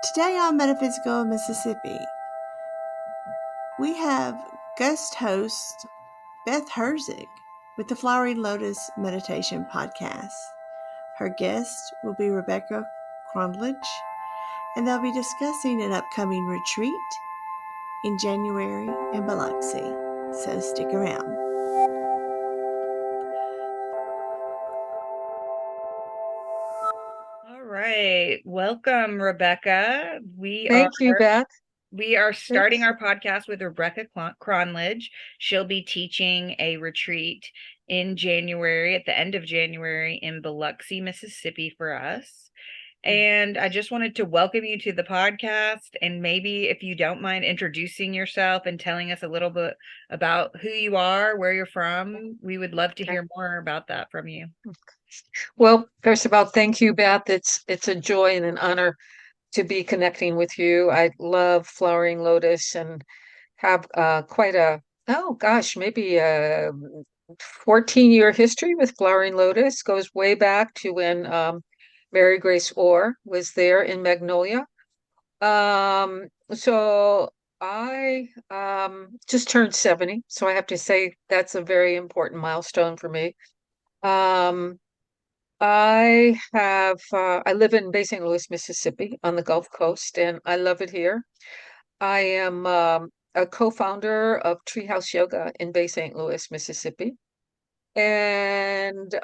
Today on Metaphysical Mississippi, we have guest host Beth Herzig with the Flowering Lotus Meditation podcast. Her guest will be Recca, Kronlage, and they'll be discussing an upcoming retreat in January in Biloxi. So stick around. All right. Welcome, Rebecca. Thank you, Beth. We are starting Thanks. our podcast with Rebecca Kronlage. She'll be teaching a retreat in January, at the end of January in Biloxi, Mississippi for us. And I just wanted to welcome you to the podcast. And maybe if you don't mind introducing yourself and telling us a little bit about who you are, where you're from, we would love to hear more about that from you. Well, first of all, thank you, Beth. It's a joy and an honor to be connecting with you. I love Flowering Lotus and have quite a, oh gosh, maybe a 14-year history with Flowering Lotus. Goes way back to when Mary Grace Orr was there in Magnolia. So I just turned 70, so I have to say that's a very important milestone for me. Um, I live in Bay St. Louis, Mississippi on the Gulf Coast, and I love it here. I am a co-founder of Treehouse Yoga in Bay St. Louis, Mississippi, and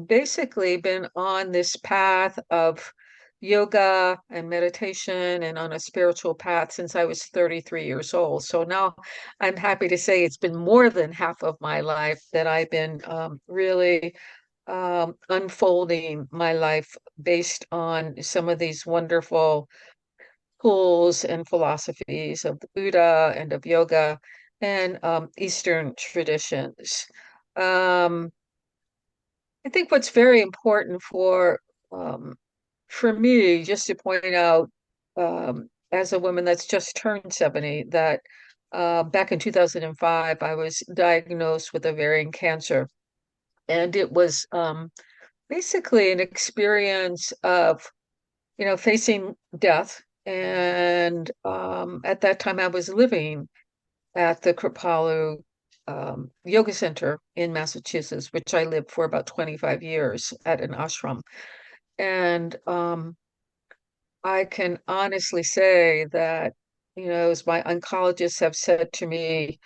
basically been on this path of yoga and meditation and on a spiritual path since I was 33 years old. So now I'm happy to say it's been more than half of my life that I've been really unfolding my life based on some of these wonderful tools and philosophies of the Buddha and of yoga and Eastern traditions. Um, I think what's very important um, for me, just to point out, as a woman that's just turned 70, that back in 2005, I was diagnosed with ovarian cancer. And it was basically an experience of, facing death. And at that time, I was living at the Kripalu Yoga Center in Massachusetts, which I lived for about 25 years at an ashram. And I can honestly say that, as my oncologists have said to me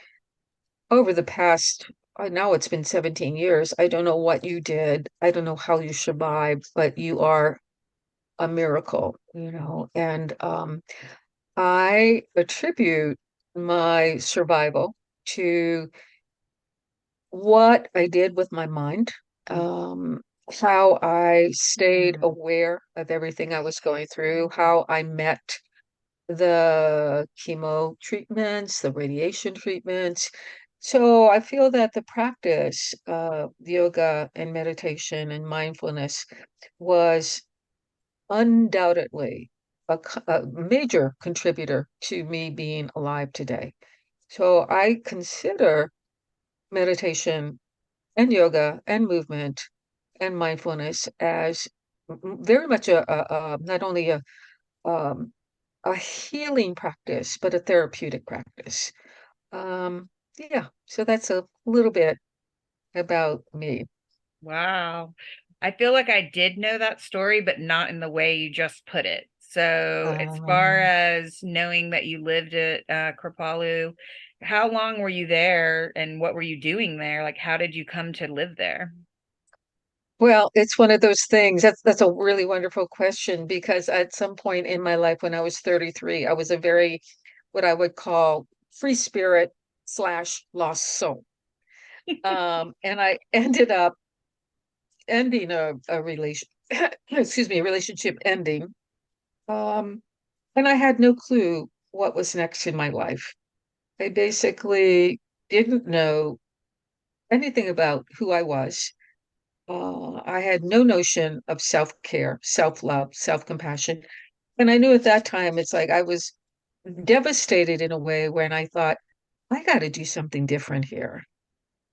over the past, now it's been 17 years, I don't know what you did. I don't know how you survived, but you are a miracle. And I attribute my survival to what I did with my mind, how I stayed aware of everything I was going through, how I met the chemo treatments, the radiation treatments. So I feel that the practice of yoga and meditation and mindfulness was undoubtedly a major contributor to me being alive today. So I consider meditation and yoga and movement and mindfulness as very much not only um, a healing practice, but a therapeutic practice. Yeah, so that's a little bit about me. Wow. I feel like I did know that story, but not in the way you just put it. So, as far Um, as knowing that you lived at Kripalu, how long were you there and what were you doing there? Like, how did you come to live there? well, it's one of those things. That's a really wonderful question because at some point in my life when I was 33, I was a very what I would call free spirit slash lost soul. And I ended up ending a relation excuse me, a relationship ending. Um, and I had no clue what was next in my life. I basically didn't know anything about who I was. I had no notion of self-care, self-love, self-compassion. And I knew at that time it's like I was devastated in a way when I thought, I got to do something different here.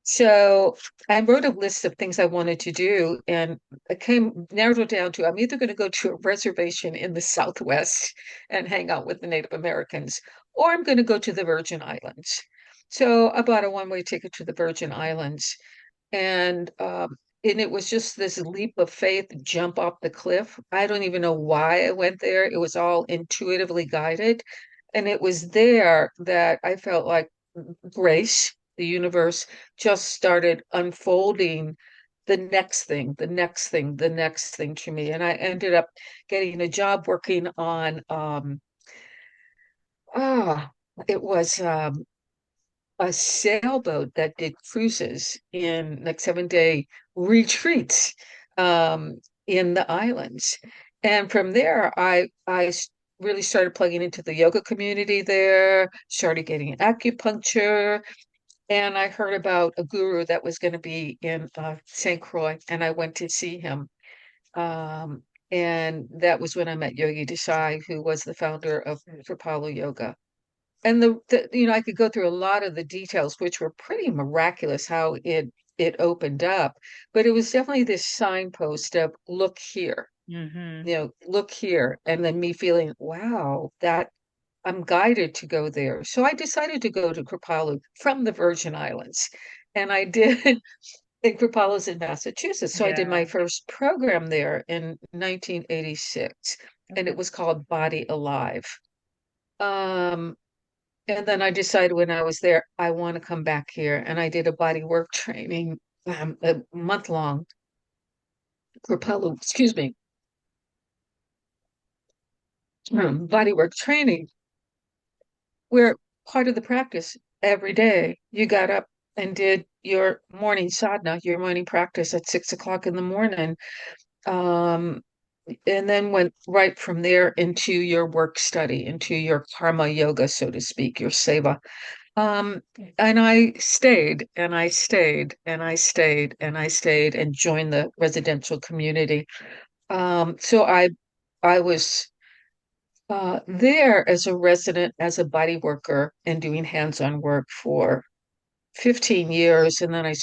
So I wrote a list of things I wanted to do, and I narrowed it down to I'm either going to go to a reservation in the Southwest and hang out with the Native Americans, or I'm going to go to the Virgin Islands. So I bought a one-way ticket to the Virgin Islands, and it was just this leap of faith, jump off the cliff. I don't even know why I went there. It was all intuitively guided, and it was there that I felt like grace, the universe, just started unfolding the next thing, the next thing, the next thing to me. And I ended up getting a job working on ah, it was a sailboat that did cruises in like 7-day retreats in the islands. And from there, really started plugging into the yoga community there, started getting acupuncture, and I heard about a guru that was going to be in St. Croix, and I went to see him. Um, and that was when I met Yogi Desai, who was the founder of Kripalu Yoga. And I could go through a lot of the details, which were pretty miraculous how it opened up. But it was definitely this signpost of look here, look here, and then me feeling, wow, that I'm guided to go there. So I decided to go to Kripalu from the Virgin Islands. And I did, and Kripalu's in Massachusetts. So I did my Yeah. first program there in 1986, and it was called Body Alive. Um, and then I decided when I was there, I want to come back here. And I did a body work training, a month long Kripalu, excuse me, body work training where part of the practice every day you got up and did your morning sadhana, your morning practice at 6 o'clock in the morning, um, and then went right from there into your work study, into your karma yoga, so to speak, your seva. Um, and I stayed and I stayed and I stayed and I stayed and joined the residential community. So I was there as a resident, as a body worker, and doing hands-on work for 15 years. And then I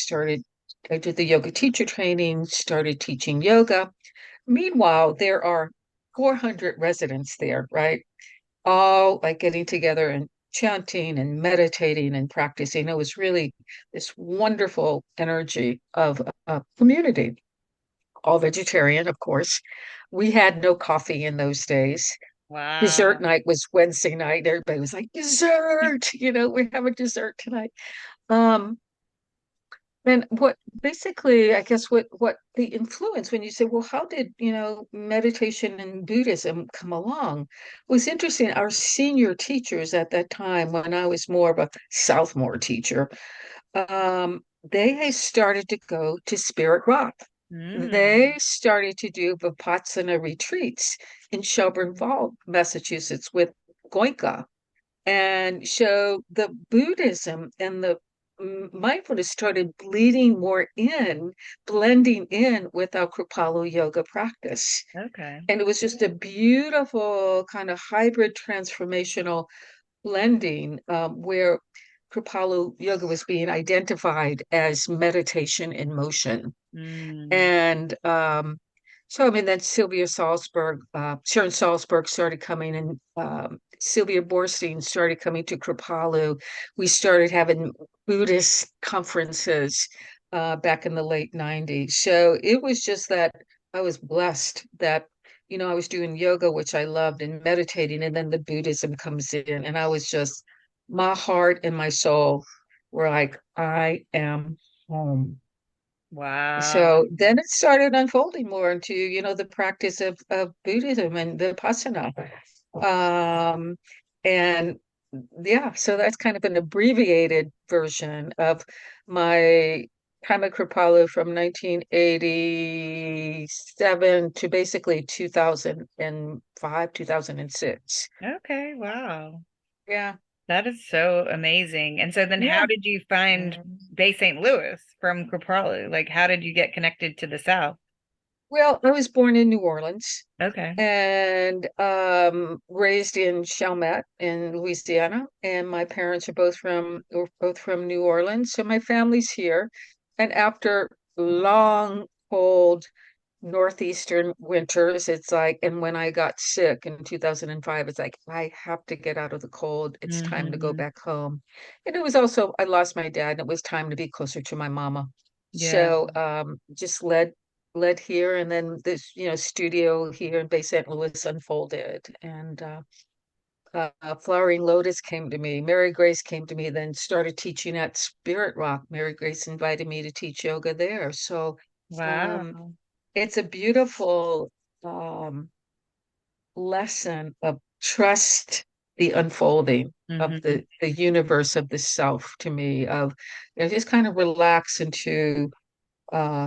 did the yoga teacher training, started teaching yoga. Meanwhile, there are 400 residents there, right? All like getting together and chanting and meditating and practicing. It was really this wonderful energy of a community, all vegetarian, of course. We had no coffee in those days. Dessert Wow. night was Wednesday night. Everybody was like, dessert, we're having dessert tonight. Um, and what basically, I guess what the influence when you say, well, how did, meditation and Buddhism come along was interesting. Our senior teachers at that time, when I was more of a sophomore teacher, they started to go to Spirit Rock. They Mm. started to do Vipassana retreats in Shelburne Falls, Massachusetts with Goenka. And so the Buddhism and the mindfulness started bleeding more in, blending in with our Kripalu yoga practice. Okay. And it was just a beautiful kind of hybrid transformational blending where Kripalu yoga was being identified as meditation in motion. Mm. And so, I mean, then Sharon Salzberg started coming, and Sylvia Borstein started coming to Kripalu. We started having Buddhist conferences back in the late 90s. So it was just that I was blessed that, I was doing yoga, which I loved, and meditating, and then the Buddhism comes in, and I was just, my heart and my soul were like, I am home. Wow. So then it started unfolding more into, the practice of Buddhism and Vipassana. Um, and yeah, so that's kind of an abbreviated version of my time at Kripalu from 1987 to basically 2005, 2006. Okay. Wow. Yeah. That is so amazing. And so then how Yeah. did you find Bay St. Louis from Kripalu? Like, how did you get connected to the South? Well, I was born in New Orleans Okay. and raised in Chalmette in Louisiana, and my parents were both from New Orleans, so my family's here. And after long, cold northeastern winters, it's like, and when I got sick in 2005, it's like I have to get out of the cold. It's time to go Hmm. back home. And it was also I lost my dad, and it was time to be closer to my mama. Yeah. So just led here, and then this studio here in Bay St. Louis unfolded, and Flowering Lotus came to me. Mary Grace came to me, then started teaching at Spirit Rock. Mary Grace invited me to teach yoga there. So um, Wow. it's a beautiful um, lesson of trust the unfolding of Hmm. the universe of the self to me, of just kind of relax into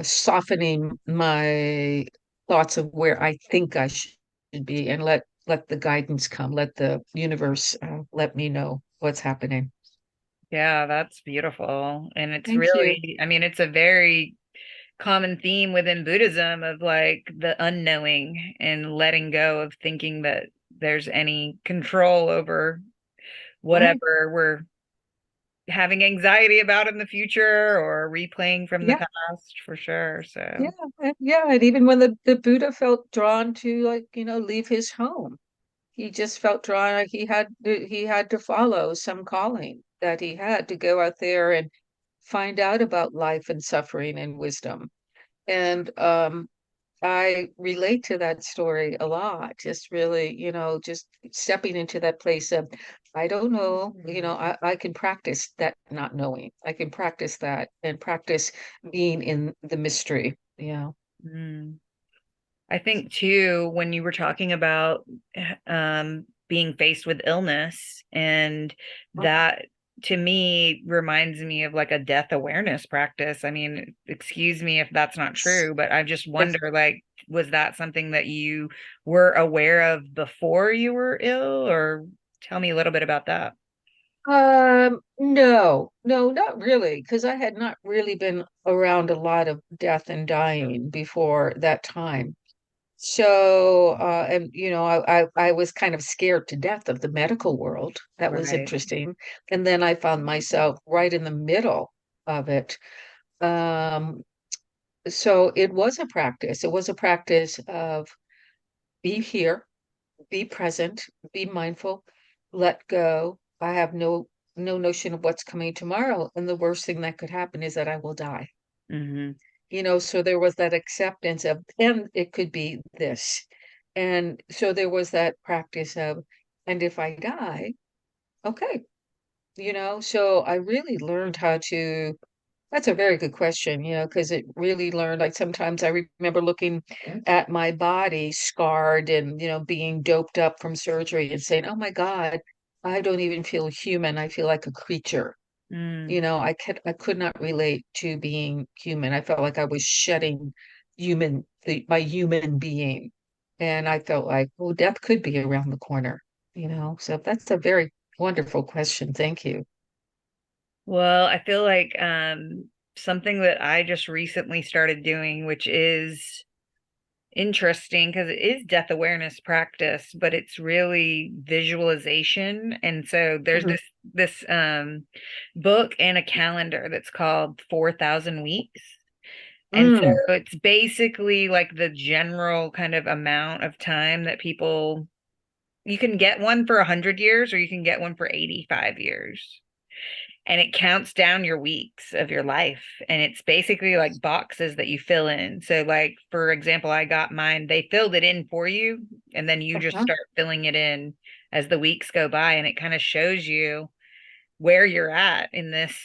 softening my thoughts of where I think I should be, and let the guidance come, let the universe let me know what's happening. Yeah, that's beautiful. And it's Thank you. really, I mean, it's a very common theme within Buddhism of like the unknowing and letting go of thinking that there's any control over Right. whatever we're having anxiety about in the future or replaying from the Yeah, past for sure. yeah, So, yeah. And even when the Buddha felt drawn to, like, leave his home, he just felt drawn, like he had to follow some calling that he had to go out there and find out about life and suffering and wisdom. And I relate to that story a lot, just really, just stepping into that place of, I don't know, I can practice that not knowing. I can practice that and practice being in the mystery. Yeah. mm. I think too, when you were talking about being faced with illness, and that to me reminds me of like a death awareness practice. I mean, excuse me if that's not true, but I just Yes. wonder, like, was that something that you were aware of before you were ill, or tell me a little bit about that. No, no, not really, because I had not really been around a lot of death and dying before that time. So, and I was kind of scared to death of the medical world. That was Right. interesting. And then I found myself right in the middle of it. Um, so it was a practice. It was a practice of be here, be present, be mindful, let go. I have no notion of what's coming tomorrow. And the worst thing that could happen is that I will die. Hmm. So there was that acceptance of, and it could be this. And so there was that practice of, and if I die, okay, so I really learned how to, that's a very good question, because it really learned, like sometimes I remember looking at my body scarred and, being doped up from surgery and saying, oh my God, I don't even feel human. I feel like a creature. Mm. I could not relate to being human. I felt like I was shedding my human being. And I felt like, well, death could be around the corner. So that's a very wonderful question. Thank you. Well, I feel like something that I just recently started doing, which is interesting because it is death awareness practice, but it's really visualization. And so there's Mhm. this book and a calendar that's called 4,000 Weeks. And so Mm, it's basically like the general kind of amount of time that people, you can get one for 100 years or you can get one for 85 years, and it counts down your weeks of your life, and it's basically like boxes that you fill in. So like for example, I got mine, they filled it in for you, and then you just uh-huh. start filling it in as the weeks go by, and it kind of shows you where you're at in this.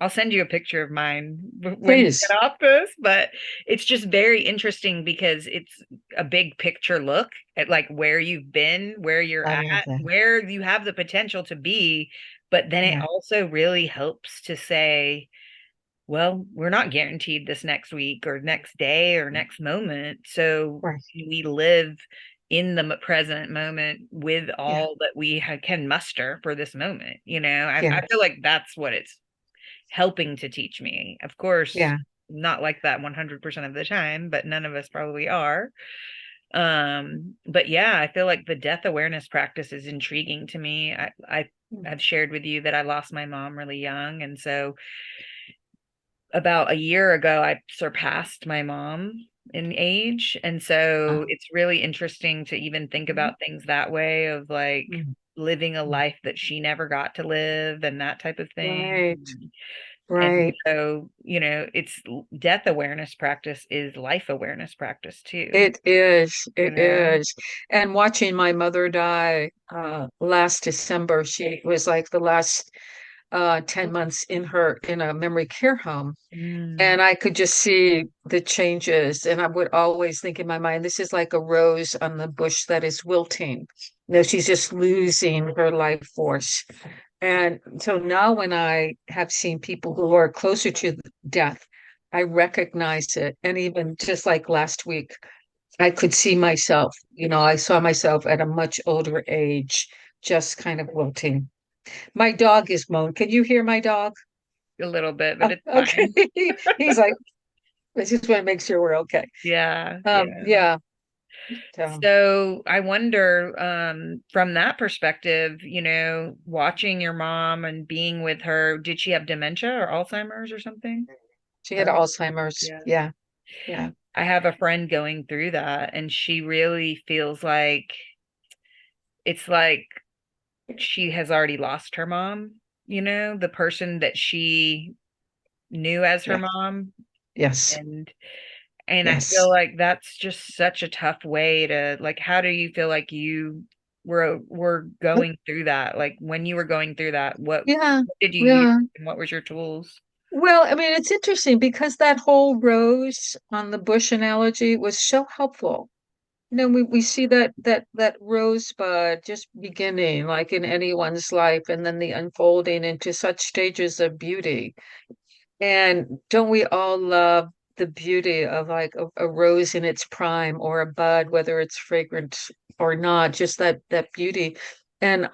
I'll send you a picture of mine when we Please. get off this, but it's just very interesting because it's a big picture look at like where you've been, where you're I at, love that. where you have the potential to be. But then it Yeah. also really helps to say, well, we're not guaranteed this next week or next day or next moment. So Right. we live in the present moment with Yeah. all that we can muster for this moment. I Yeah. feel like that's what it's helping to teach me. Of course, Yeah. not like that 100% of the time, but none of us probably are. But yeah, I feel like the death awareness practice is intriguing to me. I've shared with you that I lost my mom really young, and so about a year ago I surpassed my mom in age, and so it's really interesting to even think about things that way, of like living a life that she never got to live and that type of thing. Right, And right. so, it's death awareness practice is life awareness practice too, It is, you it know? is. And watching my mother die last December, she was like the last 10 months in a memory care home. Mm. And I could just see the changes. And I would always think in my mind, this is like a rose on the bush that is wilting. She's just losing her life force. And so now when I have seen people who are closer to death, I recognize it. And even just like last week, I could see myself, I saw myself at a much older age, just kind of wilting. My dog is moan. Can you hear my dog? A little bit, but Oh, it's okay. fine. He's like, I just want to make sure we're okay. Yeah, yeah. Yeah. So, So I wonder, from that perspective, watching your mom and being with her, did she have dementia or Alzheimer's or something? she had Oh, Alzheimer's. yeah. Yeah. Yeah. I have a friend going through that, and she really feels like it's like she has already lost her mom, the person that she knew as her Yeah. mom. Yes. And I feel Yes. like that's just such a tough way to, like, how do you feel like you were going through that? Like, when you were going through that, Yeah. what did you use Yeah. and what was your tools? Well, I mean, it's interesting because that whole rose on the bush analogy was so helpful. We see that rosebud just beginning, like in anyone's life, and then the unfolding into such stages of beauty. And don't we all love the beauty of like a rose in its prime or a bud, whether it's fragrant or not, just that beauty. And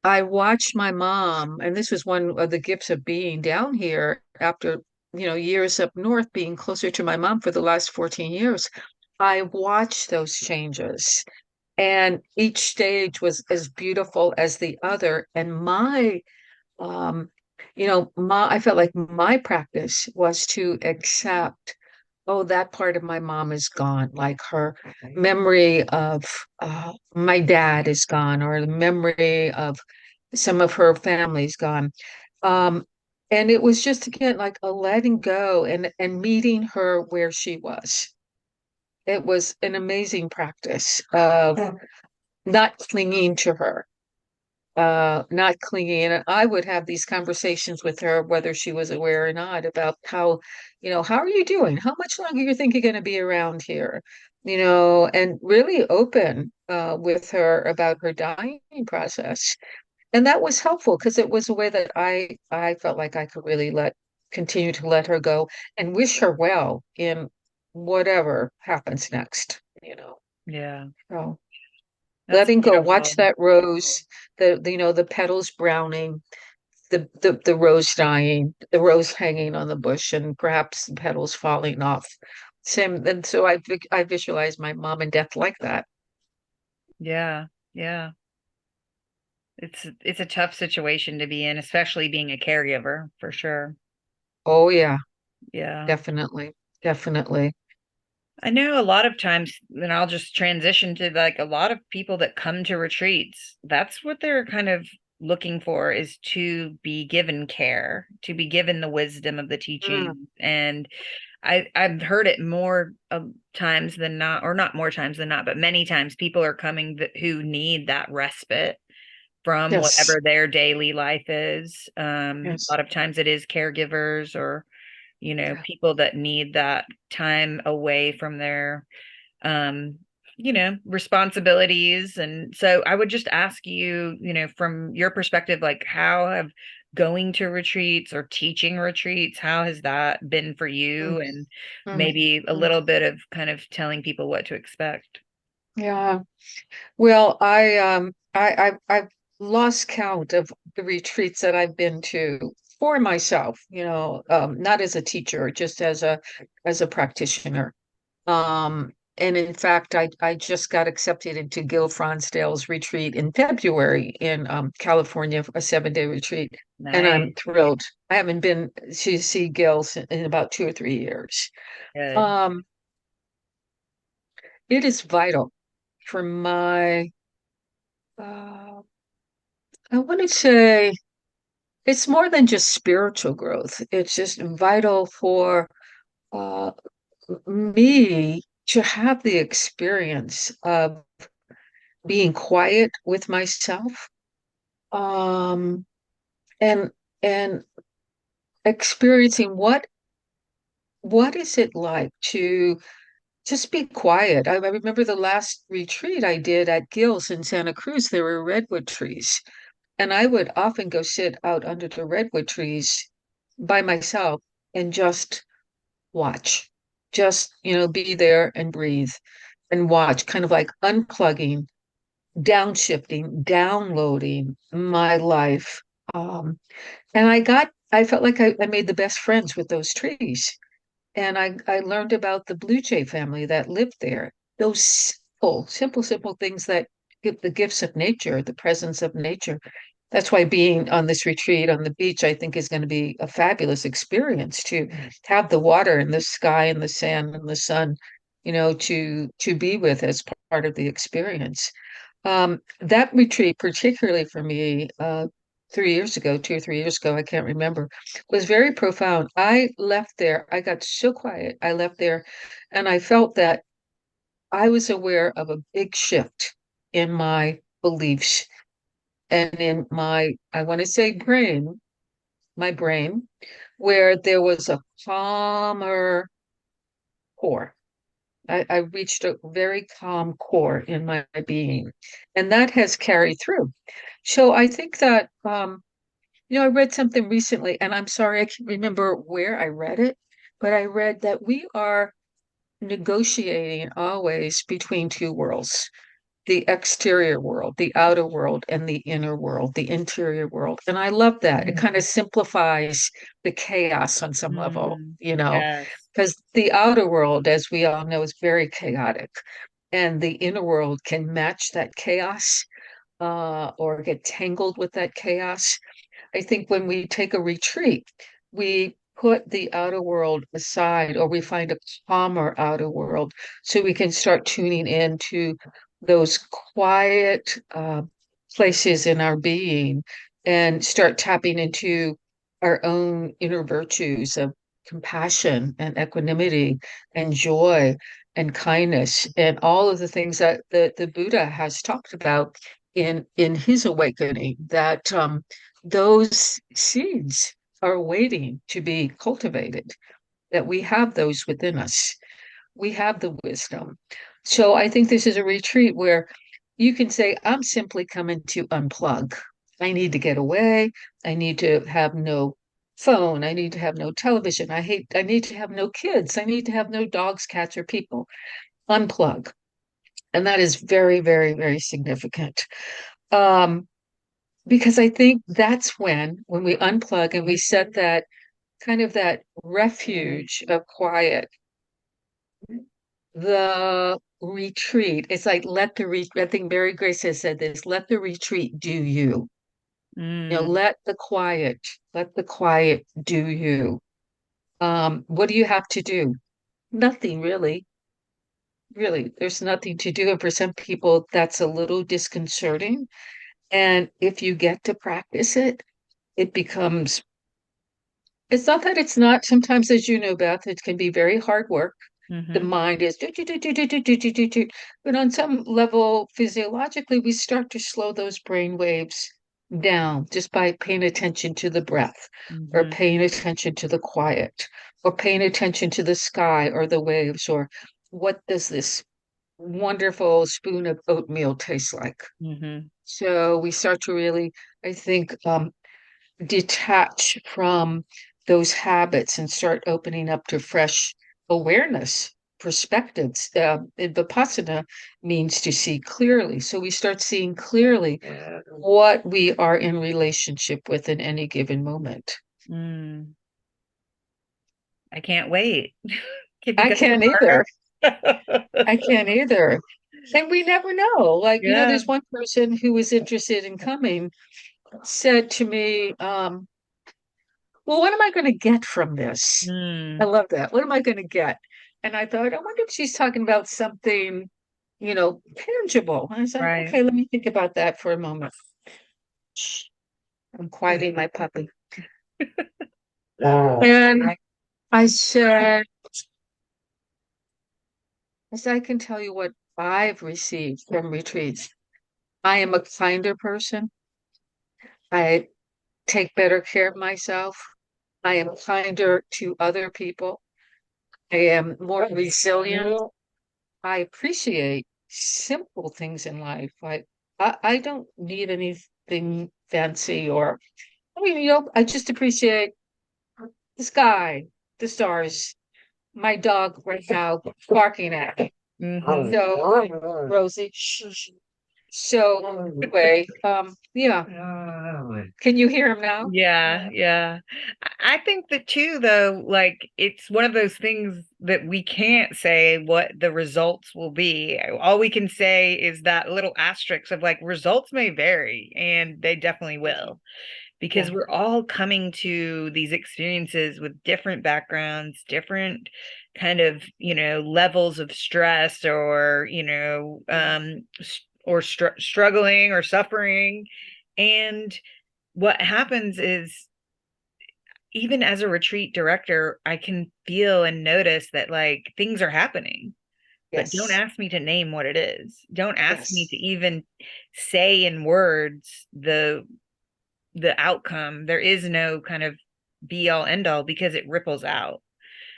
I watched my mom, and this was one of the gifts of being down here after, years up north, being closer to my mom for the last 14 years. I watched those changes, and each stage was as beautiful as the other. And um, I felt like my practice was to accept, oh, that part of my mom is gone, like her memory of my dad is gone, or the memory of some of her family's gone. Um, and it was just again like a letting go and meeting her where she was. It was an amazing practice of not clinging to her, not clinging. And I would have these conversations with her, whether she was aware or not, about how are you doing? How much longer you think you're going to be around here? And really open with her about her dying process. And that was helpful because it was a way that I felt like I could really continue to let her go and wish her well in whatever happens next. Yeah, So that's letting go, watch beautiful. that rose, the petals browning, the rose dying, the rose hanging on the bush, and perhaps the petals falling off. Same, and so I visualize my mom and death like that. Yeah, yeah. It's a tough situation to be in, especially being a caregiver, for sure. Oh yeah, Yeah. definitely, definitely. I know a lot of times, and I'll just transition to, like, a lot of people that come to retreats, that's what they're kind of looking for, is to be given care, to be given the wisdom of the Mm, teaching. And I've heard it more times than not, or not more times than not, but many times people are coming who need that respite from yes, whatever their daily life is. A yes, lot of times it is caregivers, or yeah. people that need that time away from their um responsibilities. And so I would just ask you, from your perspective, like, how have going to retreats or teaching retreats, how has that been for Mm, you? And mm, maybe a mm. little bit of kind of telling people what to expect. Yeah. Well, I've lost count of the retreats that I've been to. for myself, not as a teacher, just as a practitioner. And in fact, I just got accepted into Gil Fronsdale's retreat in February in California, a 7-day retreat. And I'm Nice. thrilled. I haven't been to see Gil in about 2 or 3 years. Good. Um, it is vital for my, uh, I want to say it's more than just spiritual growth. It's just vital for uh, me to have the experience of being quiet with myself, um, and and experiencing what is it like to just be quiet. I remember the last retreat I did at Gil's in Santa Cruz, there were redwood trees, and I would often go sit out under the redwood trees by myself and just watch, just, be there and breathe and watch, kind of like unplugging, downshifting, downloading my life. Um, and I felt like I made the best friends with those trees. And I learned about the blue jay family that lived there. Those simple things that give the gifts of nature, the presence of nature. That's why being on this retreat on the beach, I think, is going to be a fabulous experience to have the water and the sky and the sand and the sun, to be with as part of the experience. That retreat, particularly for me, 3 years ago, 2 or 3 years ago, I can't remember, was very profound. I left there, I got so quiet. I left there and I felt that I was aware of a big shift in my beliefs and in I want to say my brain, where there was a calmer core. I reached a very calm core in my being, and that has carried through. So I think that, I read something recently, and I'm sorry, I can't remember where I read it, but I read that we are negotiating always between two worlds, the exterior world, the outer world, and the inner world, the interior world. And I love that. It kind of simplifies the chaos on some level, Yes. because the outer world, as we all know, is very chaotic, and the inner world can match that chaos, or get tangled with that chaos. I think when we take a retreat, we put the outer world aside, or we find a calmer outer world so we can start tuning into those quiet places in our being and start tapping into our own inner virtues of compassion and equanimity and joy and kindness and all of the things that the Buddha has talked about in his awakening, that those seeds are waiting to be cultivated, that we have those within us. We have the wisdom. So I think this is a retreat where you can say, I'm simply coming to unplug. I need to get away. I need to have no phone. I need to have no television. I need to have no kids. I need to have no dogs, cats, or people. Unplug. And that is very, very, very significant. Um, because I think that's when we unplug and we set that kind of that refuge of quiet, the retreat. It's like I think Mary Grace has said this, let the retreat do you. Mm. Let the quiet do you. What do you have to do? Nothing really. Really, there's nothing to do. And for some people, that's a little disconcerting. And if you get to practice it, it becomes, it's not that it's not, sometimes, as you know, Beth, it can be very hard work. The Mm-hmm. mind is do, do, do, do, do, do, do, do, do, do. But on some level, physiologically, we start to slow those brain waves down just by paying attention to the breath, or Mm-hmm. paying attention to the quiet, or paying attention to the sky or the waves, or what does this wonderful spoon of oatmeal taste like? Mm-hmm. So we start to really, I think, detach from those habits and start opening up to fresh awareness perspectives. Vipassana means to see clearly. So we start seeing clearly what we are in relationship with in any given moment. Mm. I can't wait. Can you I go can't tomorrow? either. I can't either. And we never know. Like, Yeah. there's one person who was interested in coming, said to me, well, what am I going to get from this? I Mm. love that. What am I going to get? And I thought, I wonder if she's talking about something, tangible. And I said, Right. okay, let me think about that for a moment. Shh, I'm quieting my puppy. And I said, I can tell you what I've received from retreats. I am a kinder person. I take better care of myself. I am kinder to other people. I am more resilient. I appreciate simple things in life. I don't need anything fancy I just appreciate the sky, the stars, my dog right now barking at me. Mhm. So, Rosie, shh. So anyway, yeah. Can you hear him now? Yeah, yeah. I think that too, though, like it's one of those things that we can't say what the results will be. All we can say is that little asterisk of like results may vary, and they definitely will, because Yeah, we're all coming to these experiences with different backgrounds, different kind of, levels of stress or, or struggling or suffering. And what happens is, even as a retreat director, I can feel and notice that like things are happening, but don't yes, ask me to name what it is. Don't ask me yes, to even say in words the outcome. There is no kind of be all end all because it ripples out.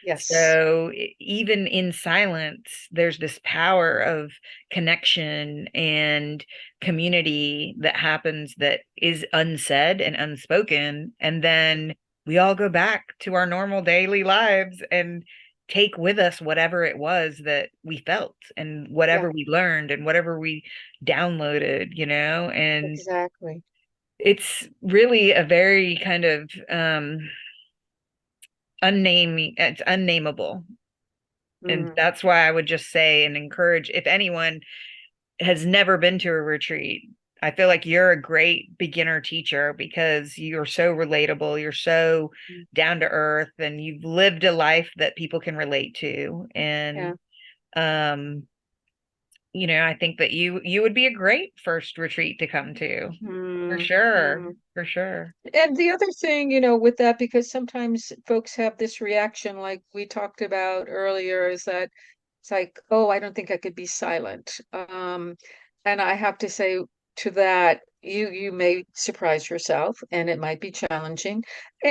yes, So even in silence, there's this power of connection and community that happens that is unsaid and unspoken. And then we all go back to our normal daily lives and take with us whatever it was that we felt and yeah, whatever we learned and whatever we downloaded, and exactly. it's really a very kind of unnaming it's unnameable. And Mm, that's why I would just say and encourage, if anyone has never been to a retreat, I feel like you're a great beginner teacher because you're so relatable, you're so mm, down to earth, and you've lived a life that people can relate to. yeah. And um I think that you would be a great first retreat to come to. For Mm, sure. mm. For sure. And the other thing, with that, because sometimes folks have this reaction, like we talked about earlier, is that it's like, oh, I don't think I could be silent. And I have to say to that, you may surprise yourself, and it might be challenging.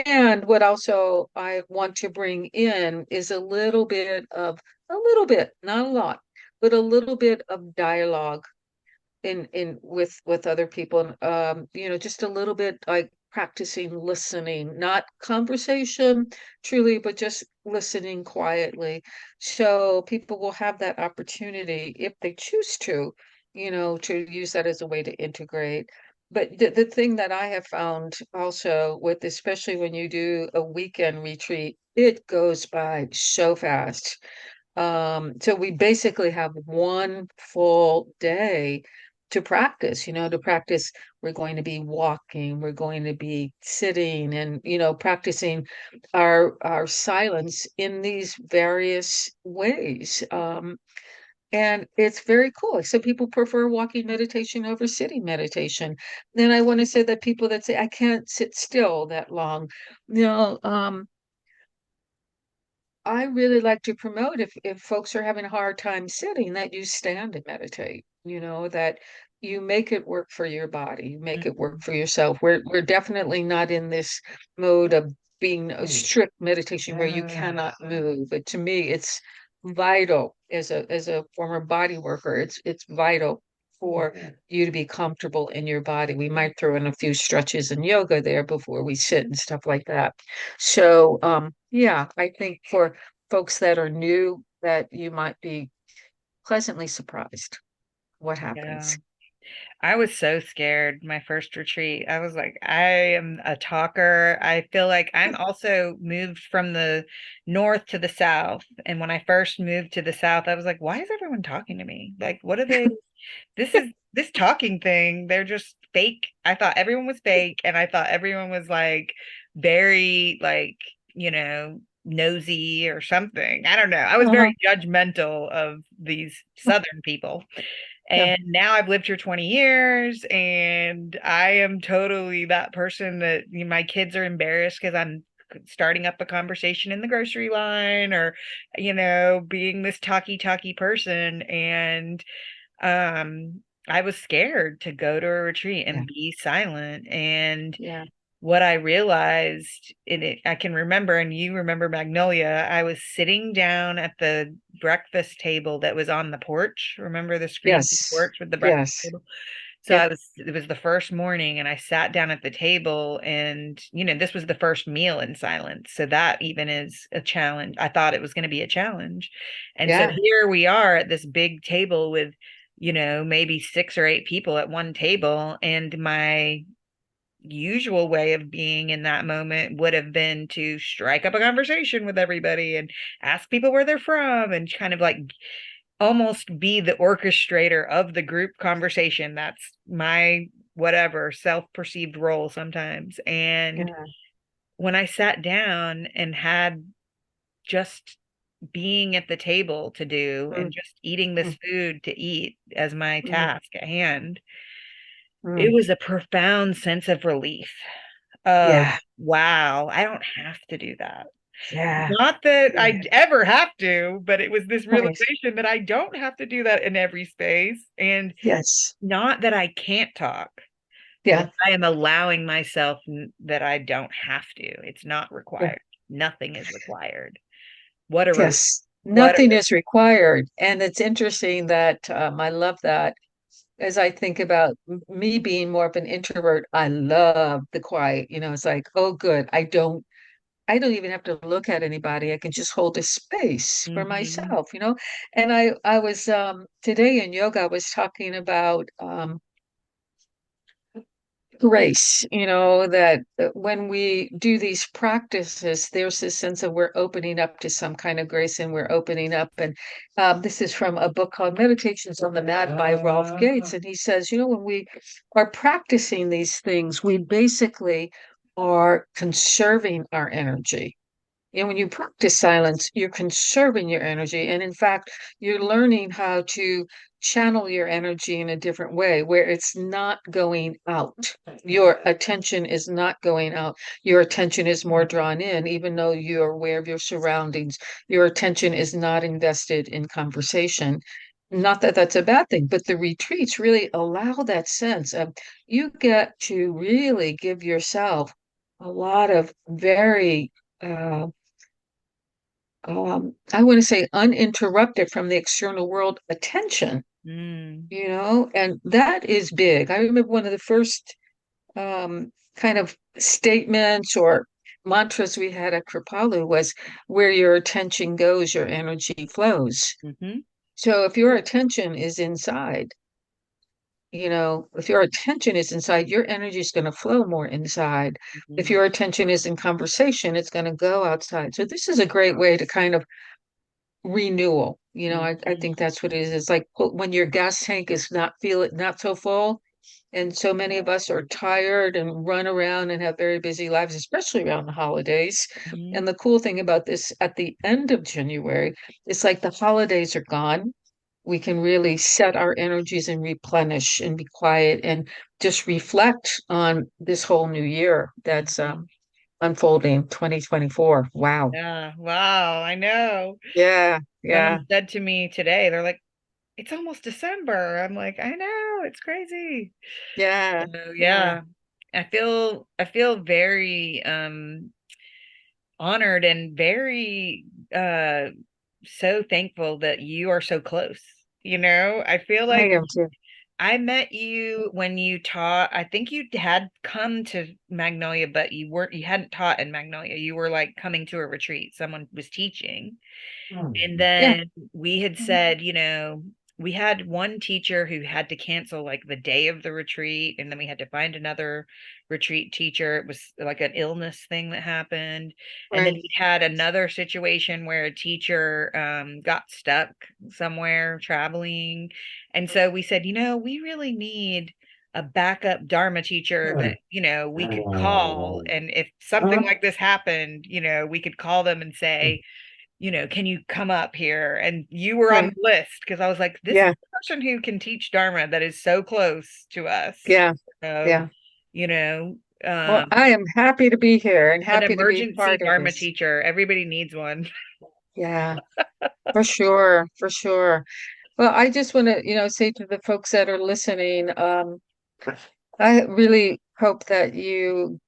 And what also I want to bring in is a little bit, not a lot, but a little bit of dialogue in with other people. Just a little bit like practicing listening, not conversation truly, but just listening quietly. So people will have that opportunity if they choose to use that as a way to integrate. But the thing that I have found also with, especially when you do a weekend retreat, it goes by so fast. So we basically have one full day to practice. We're going to be walking, we're going to be sitting and, practicing our silence in these various ways. And it's very cool. Some people prefer walking meditation over sitting meditation. Then I want to say that people that say, I can't sit still that long, you know, um, I really like to promote, if folks are having a hard time sitting, that you stand and meditate, that you make it work for your body, you make it work Mhm. for yourself. We're definitely not in this mode of being a strict meditation where you cannot move. But to me, it's vital as a former body worker, it's vital for you to be comfortable in your body. We might throw in a few stretches and yoga there before we sit and stuff like that. So, yeah, I think for folks that are new, that you might be pleasantly surprised what Yeah. happens. I was so scared my first retreat. I was like, I am a talker. I feel like I'm also moved from the north to the south. And when I first moved to the south, I was like, why is everyone talking to me? Like, what are they? This is this talking thing. They're just fake. I thought everyone was fake, and I thought everyone was like very like, nosy or something. I don't know. I was Uh-huh. very judgmental of these Southern people. Yeah. And now I've lived here 20 years and I am totally that person that my kids are embarrassed because I'm starting up a conversation in the grocery line or, being this talky person. And I was scared to go to a retreat Yeah. and be silent. And Yeah. what I realized in it, I can remember, and you remember Magnolia, I was sitting down at the breakfast table that was on the porch. Remember the screen Yes. porch with the breakfast Yes. table? So Yep. it was the first morning and I sat down at the table and, this was the first meal in silence. So that even is a challenge. I thought it was going to be a challenge. And so Yeah. here we are at this big table with, maybe 6 or 8 people at one table. And my usual way of being in that moment would have been to strike up a conversation with everybody and ask people where they're from and kind of like almost be the orchestrator of the group conversation. That's my whatever self-perceived role sometimes. And Yeah. when I sat down and had just being at the table to do and Mm, just eating this mm, food to eat as my mm, task at hand, it mm. was a profound sense of relief of, Yeah. wow, I don't have to do that. Yeah. Not that Yeah. I ever have to, but it was this Right. realization that I don't have to do that in every space. And Yes. not that I can't talk, but Yeah. I am allowing myself that I don't have to. It's not Yeah. required. Nothing is required. What a relief. Yes. What a Nothing is required. And it's interesting that I love that. As I think about me being more of an introvert, I love the quiet. It's like, oh, good. I don't even have to look at anybody. I can just hold a space for relief. myself. And I was today in yoga, I was talking about grace, that when we do these practices, there's this sense of we're opening up to some kind of grace and we're opening up. And this is from a book called Meditations on the Mat by Rolf Gates. And he says, when we are practicing these things, we basically are conserving our energy. When you practice silence, you're conserving your energy. And in fact, you're learning how to channel your energy in a different way where it's not going out. Your attention is not going out. Your attention is more drawn in, even though you're aware of your surroundings. Your attention is not invested in conversation. Not that that's a bad thing, but the retreats really allow that sense of you get to really give yourself a lot of very uh, I want to say uninterrupted from the external world attention, Mm. and that is big. I remember one of the first kind of statements or mantras we had at Kripalu was where your attention goes, your energy flows. Hmm. So if your attention is inside, if your attention is inside, your energy is going to flow more inside. If Hmm. your attention is in conversation, it's going to go outside. So this is a great way to kind of renewal. I Hmm. think that's what it is. It's like when your gas tank is not so full, and so many of us are tired and run around and have very busy lives, especially around the holidays. Hmm. And the cool thing about this, at the end of January, it's like the holidays are gone. We can really set our energies and replenish and be quiet and just reflect on this whole new year that's Hmm. unfolding 2024. Wow. Yeah. Wow. I know. Yeah. Yeah. Someone said to me today, they're like, it's almost December. I'm like, I know, it's crazy. Yeah, So yeah. yeah, I feel very honored and very so thankful that you are so close. I feel I like am too. I met you when you taught, I think you had come to Magnolia, but you hadn't taught in Magnolia. You were like coming to a retreat. Someone was teaching. And Yeah. then we had said, we had one teacher who had to cancel like the day of the retreat, and then we had to find another retreat teacher. It was like an illness thing that happened. And then Right. we had another situation where a teacher got stuck somewhere traveling. And so we said, we really need a backup Dharma teacher that, we could call. And if something like this happened, we could call them and say, can you come up here? And you were on Right. the list because I was like, this is Yeah. the person who can teach Dharma that is so close to us. Yeah. So, Yeah. you know, Well, um, I am happy to be here and an happy to be emergency part of Dharma this. teacher. Everybody needs one. Yeah, for sure, for sure. Well, I just want to, say to the folks that are listening, I really hope that you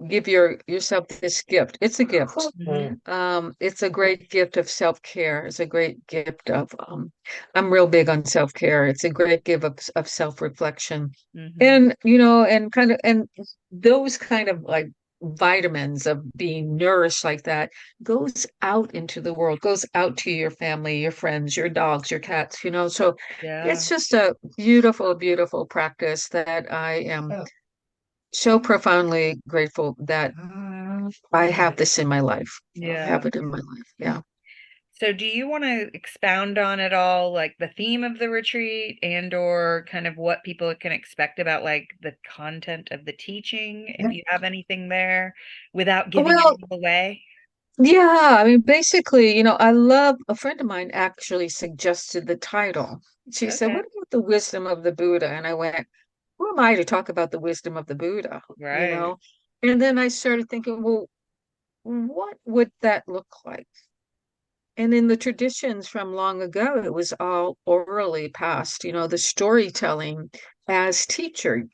give yourself this gift. It's a gift. Mhm. It's a great gift of self-care. It's a great gift of I'm real big on self-care. It's a great gift of self-reflection. Mhm. And and those kind of like vitamins of being nourished like that goes out into the world, goes out to your family, your friends, your dogs, your cats. So Yeah. it's just a beautiful, beautiful practice that I am so profoundly grateful that I have this in my life. I Yeah. have it in my life. Yeah. So do you want to expound on it all, like the theme of the retreat and or kind of what people can expect about like the content of the teaching, if you have anything there, without giving it Well, all away? yeah, I mean, basically, I love a friend of mine actually suggested the title. She said, Okay. "What about the wisdom of the Buddha?" And I went, "Who am I to talk about the wisdom of the Buddha?" You Right. know? And then I started thinking, well, what would that look like? And in the traditions from long ago, it was all orally passed, the storytelling as teaching.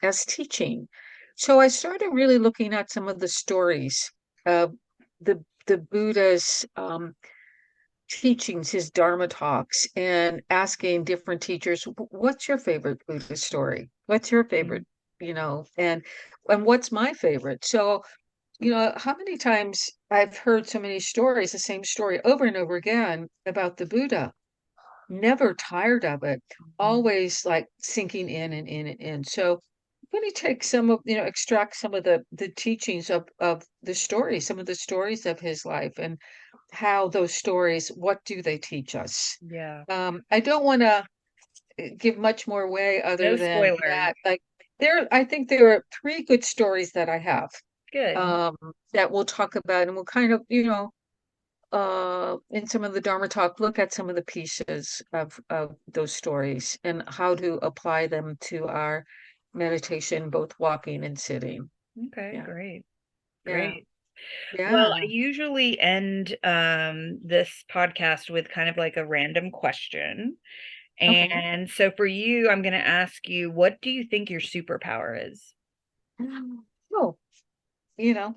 So I started really looking at some of the stories of the Buddha's teachings, his Dharma talks, and asking different teachers, what's your favorite Buddha story? What's your Mm. favorite, and what's my favorite? So how many times I've heard so many stories, the same story over and over again about the Buddha, never tired of it, Mhm. always like sinking in and in and in. So I'm going to take extract some of the teachings of the stories, some of the stories of his life and how those stories, what do they teach us? Yeah. I don't want to give much more away No other than spoilers. that. Like I think there are three good stories that I have Good. that we'll talk about, and we'll kind of, in some of the Dharma talk, look at some of the pieces of those stories and how to apply them to our meditation, both walking and sitting. Okay, Yeah, great. yeah, Great. Well, I yeah. usually end this podcast with kind of like a random question. Okay. And so for you, I'm going to ask you, what do you think your superpower is? Oh,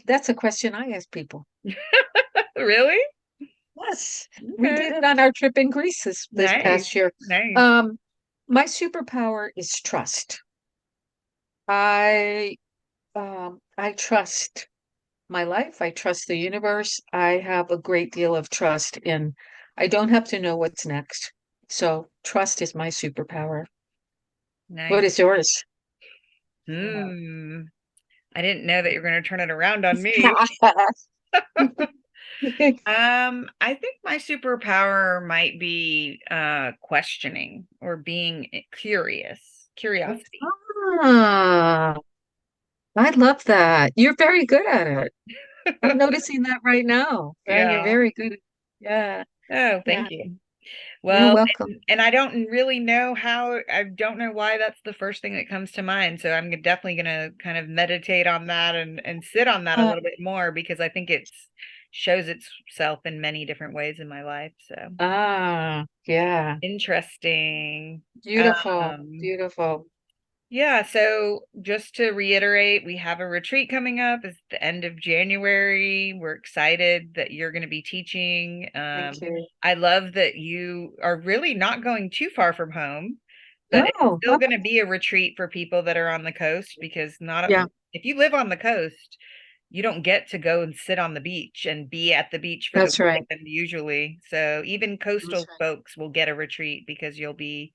that's a question I ask people. Really? Yes, we Okay. did it on our trip in Greece this Nice. past year. Nice. Um, my superpower is trust. I I trust my life. I trust the universe. I have a great deal of trust in I don't have to know what's next. So trust is my superpower. What Nice. is yours? Hmm. I didn't know that you're going to turn it around on me. I think my superpower might be questioning or being curious, curiosity. Ah, I love that. You're very good at it. I'm noticing that right now. Right? You're Yeah. very good. Yeah, Oh, yeah. thank you. You're Well, welcome. and I don't really know how, I don't know why that's the first thing that comes to mind. So I'm definitely going to kind of meditate on that and sit on that a Uh, little bit more because I think it shows itself in many different ways in my life. So yeah. interesting. Beautiful, Um, beautiful. Yeah, so just to reiterate, we have a retreat coming up. It's the end of January. We're excited that you're going to be teaching. Thank you. I love that you are really not going too far from home, but it's Oh, still going to be a retreat for people that are on the coast because not yeah, if you live on the coast, you don't get to go and sit on the beach and be at the beach for the that's right. weekend usually. So even That's coastal right. folks will get a retreat because you'll be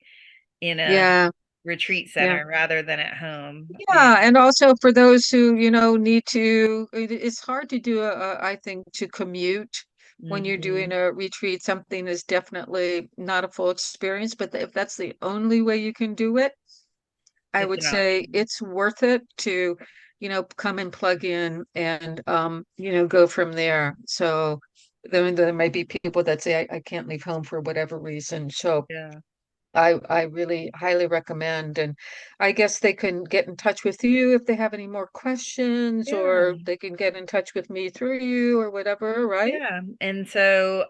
in a Yeah. retreat Yeah. center rather than at home. Yeah, and also for those who, need to, it's hard to do I think to commute when you're doing Mhm. a retreat. Something is definitely not a full experience, but if that's the only way you can do it, I It's would an say option. it's worth it to, come and plug in and, go from there. So then there might be people that say, I can't leave home for whatever reason. So Yeah. I really highly recommend, and I guess they can get in touch with you if they have any more questions, Yeah. or they can get in touch with me through you or whatever, right? Yeah. And so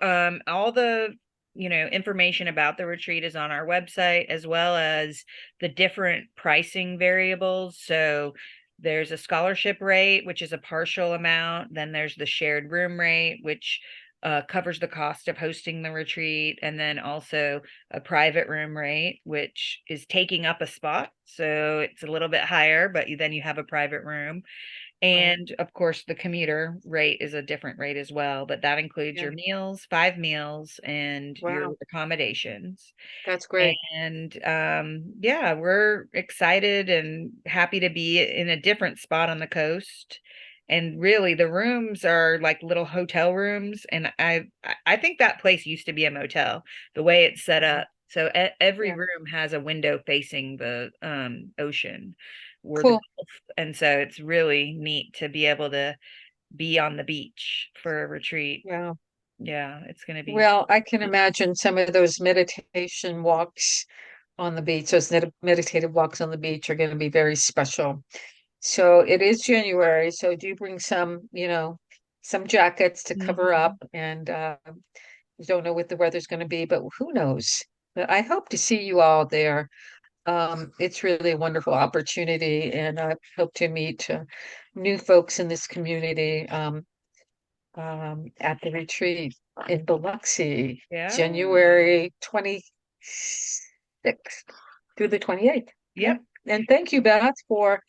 all the information about the retreat is on our website, as well as the different pricing variables. So there's a scholarship rate, which is a partial amount. Then there's the shared room rate, which covers the cost of hosting the retreat. And then also a private room rate, which is taking up a spot. So it's a little bit higher, but then you have a private room. Right. And of course, the commuter rate is a different rate as well, but that includes Yeah. your meals, 5 meals, and your Wow. accommodations. That's great. And yeah, we're excited and happy to be in a different spot on the coast. And really, the rooms are like little hotel rooms. And I think that place used to be a motel, the way it's set Mhm. up. So every Yeah. room has a window facing the ocean or the Cool. Gulf. And so it's really neat to be able to be on the beach for a retreat. Yeah. Yeah, it's going to be. Well, I can imagine some of those meditation walks on the beach, those meditative walks on the beach are going to be very special. So it is January, so do bring some, some jackets to cover up, Mhm. and you don't know what the weather's going to be, but who knows? But I hope to see you all there. It's really a wonderful opportunity, and I hope to meet new folks in this community at the retreat in Biloxi, Yeah. January 26th through the 28th. Yeah. Yep. And thank you, Beth, for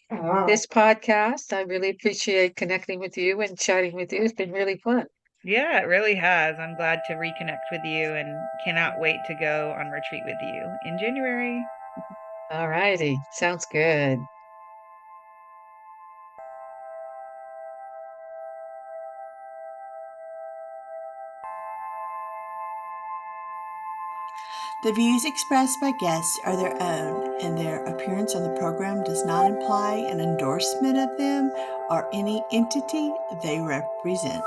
this podcast. I really appreciate connecting with you and chatting with you. It's been really fun. Yeah, it really has. I'm glad to reconnect with you and cannot wait to go on retreat with you in January. All righty. Sounds good. The views expressed by guests are their own, and their appearance on the program does not imply an endorsement of them or any entity they represent.